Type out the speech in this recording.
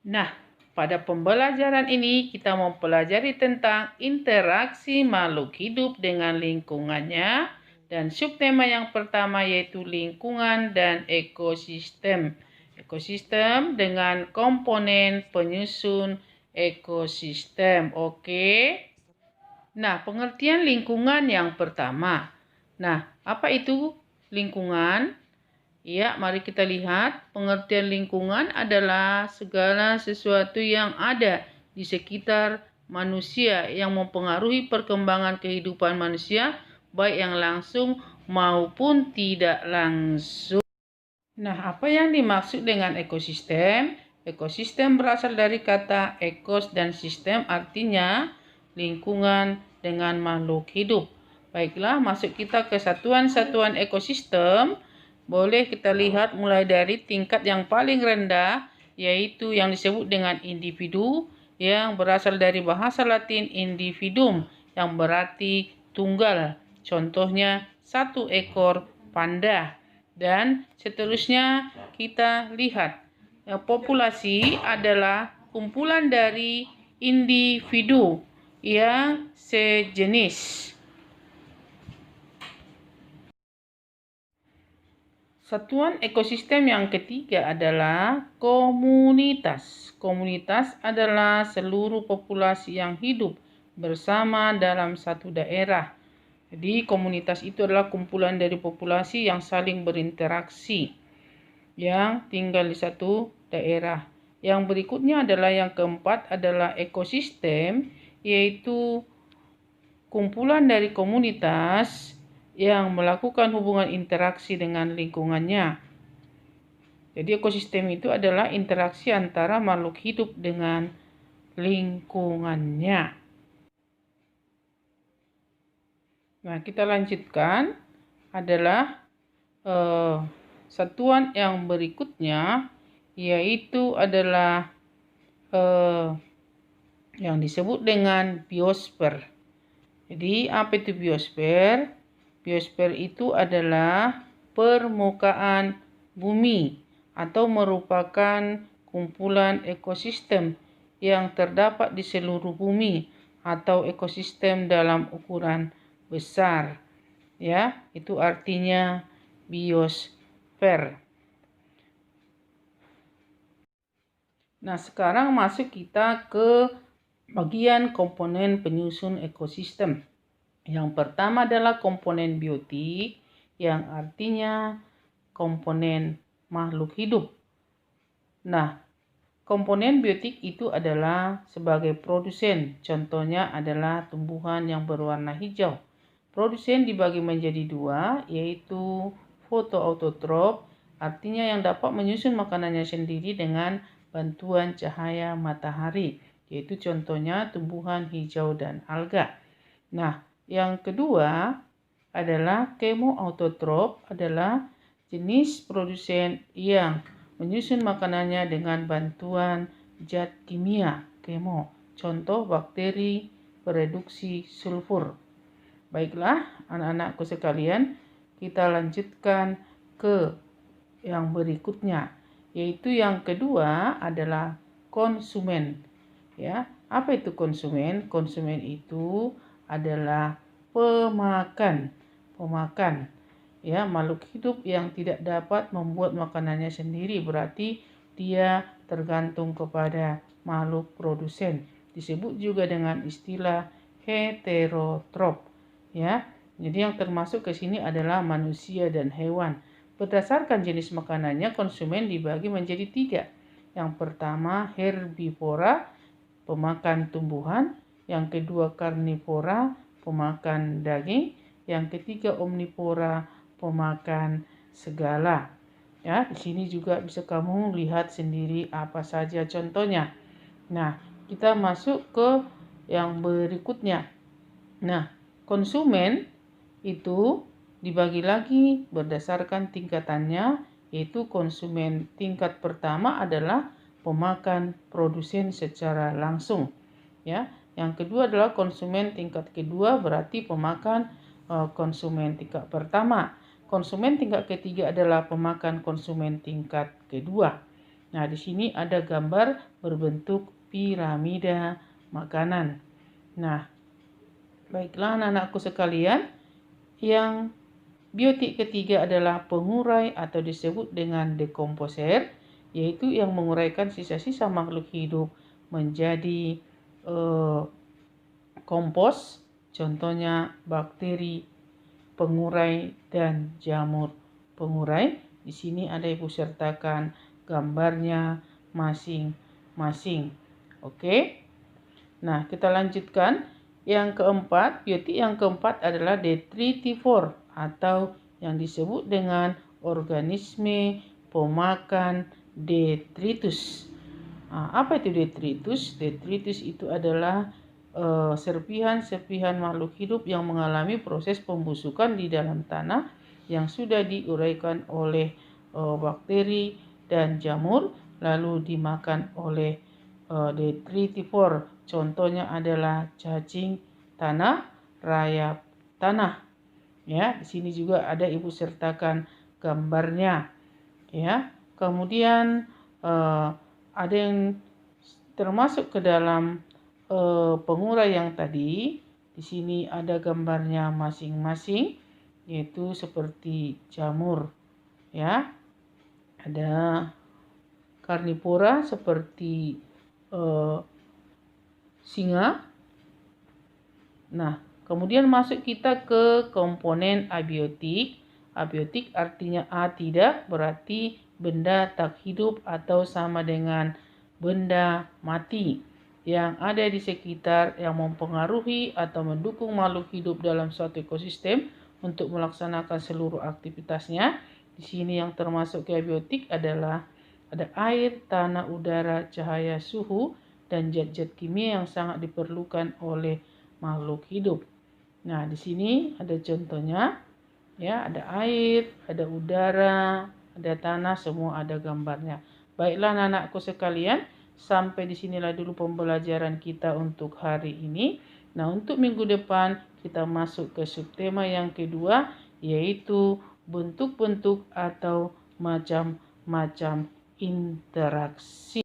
Nah, pada pembelajaran ini kita mau pelajari tentang interaksi makhluk hidup dengan lingkungannya dan subtema yang pertama yaitu lingkungan dan ekosistem. Ekosistem dengan komponen penyusun ekosistem. Oke. Nah, pengertian lingkungan yang pertama. Nah, apa itu lingkungan? Ya, mari kita lihat. Pengertian lingkungan adalah segala sesuatu yang ada di sekitar manusia yang mempengaruhi perkembangan kehidupan manusia, baik yang langsung maupun tidak langsung. Nah, apa yang dimaksud dengan ekosistem? Ekosistem berasal dari kata ekos dan sistem, artinya lingkungan dengan makhluk hidup. Baiklah, masuk kita ke satuan-satuan ekosistem. Boleh kita lihat mulai dari tingkat yang paling rendah, yaitu yang disebut dengan individu, yang berasal dari bahasa Latin individuum, yang berarti tunggal. Contohnya, satu ekor panda. Dan seterusnya kita lihat populasi adalah kumpulan dari individu yang sejenis. Satuan ekosistem yang ketiga adalah komunitas. Komunitas adalah seluruh populasi yang hidup bersama dalam satu daerah. Jadi komunitas itu adalah kumpulan dari populasi yang saling berinteraksi, yang tinggal di satu daerah. Yang berikutnya adalah yang keempat adalah ekosistem, yaitu kumpulan dari komunitas yang melakukan hubungan interaksi dengan lingkungannya. Jadi ekosistem itu adalah interaksi antara makhluk hidup dengan lingkungannya. Nah, kita lanjutkan adalah satuan yang berikutnya, yaitu adalah yang disebut dengan biosfer. Jadi, apa itu biosfer? Biosfer itu adalah permukaan bumi atau merupakan kumpulan ekosistem yang terdapat di seluruh bumi atau ekosistem dalam ukuran besar. Ya, itu artinya biosfer. Nah, sekarang masuk kita ke bagian komponen penyusun ekosistem. Yang pertama adalah komponen biotik, yang artinya komponen makhluk hidup. Nah, komponen biotik itu adalah sebagai produsen. Contohnya adalah tumbuhan yang berwarna hijau. Produsen dibagi menjadi dua, yaitu fotoautotrof, artinya yang dapat menyusun makanannya sendiri dengan bantuan cahaya matahari, yaitu contohnya tumbuhan hijau dan alga. Nah, yang kedua adalah kemoautotrof, adalah jenis produsen yang menyusun makanannya dengan bantuan zat kimia, kemo. Contoh bakteri bereduksi sulfur. Baiklah, anak-anakku sekalian, kita lanjutkan ke yang berikutnya, yaitu yang kedua adalah konsumen. Ya, apa itu konsumen? Konsumen itu adalah pemakan. Ya, makhluk hidup yang tidak dapat membuat makanannya sendiri, berarti dia tergantung kepada makhluk produsen. Disebut juga dengan istilah heterotrof. Ya, jadi yang termasuk ke sini adalah manusia dan hewan. Berdasarkan jenis makanannya, konsumen dibagi menjadi tiga. Yang pertama herbivora, pemakan tumbuhan. Yang kedua karnivora, pemakan daging. Yang ketiga omnivora, pemakan segala. Ya, di sini juga bisa kamu lihat sendiri apa saja contohnya. Nah, kita masuk ke yang berikutnya. Nah, konsumen itu dibagi lagi berdasarkan tingkatannya, yaitu konsumen tingkat pertama adalah pemakan produsen secara langsung. Ya, yang kedua adalah konsumen tingkat kedua, berarti pemakan konsumen tingkat pertama. Konsumen tingkat ketiga adalah pemakan konsumen tingkat kedua. Nah, di sini ada gambar berbentuk piramida makanan. Nah, baiklah anak-anakku sekalian, yang biotik ketiga adalah pengurai atau disebut dengan dekomposer, yaitu yang menguraikan sisa-sisa makhluk hidup menjadi kompos, contohnya bakteri, pengurai, dan jamur. Pengurai, di sini ada ibu sertakan gambarnya masing-masing. Oke. Nah, kita lanjutkan. Yang keempat, biotik yang keempat adalah detritivor atau yang disebut dengan organisme pemakan detritus. Nah, apa itu detritus? Detritus itu adalah serpihan-serpihan makhluk hidup yang mengalami proses pembusukan di dalam tanah yang sudah diuraikan oleh bakteri dan jamur lalu dimakan oleh detritivor. Contohnya adalah cacing tanah, rayap tanah. Ya, di sini juga ada ibu sertakan gambarnya. Ya, kemudian ada yang termasuk ke dalam pengurai yang tadi. Di sini ada gambarnya masing-masing, yaitu seperti jamur. Ya, ada karnivora seperti singa. Nah, kemudian masuk kita ke komponen abiotik. Abiotik artinya A tidak, berarti benda tak hidup atau sama dengan benda mati yang ada di sekitar yang mempengaruhi atau mendukung makhluk hidup dalam suatu ekosistem untuk melaksanakan seluruh aktivitasnya. Di sini yang termasuk ke abiotik adalah ada air, tanah, udara, cahaya, suhu, dan zat-zat kimia yang sangat diperlukan oleh makhluk hidup. Nah, di sini ada contohnya, ya, ada air, ada udara, ada tanah, semua ada gambarnya. Baiklah anak-anakku sekalian, sampai di sinilah dulu pembelajaran kita untuk hari ini. Nah, untuk minggu depan kita masuk ke subtema yang kedua, yaitu bentuk-bentuk atau macam-macam interaksi.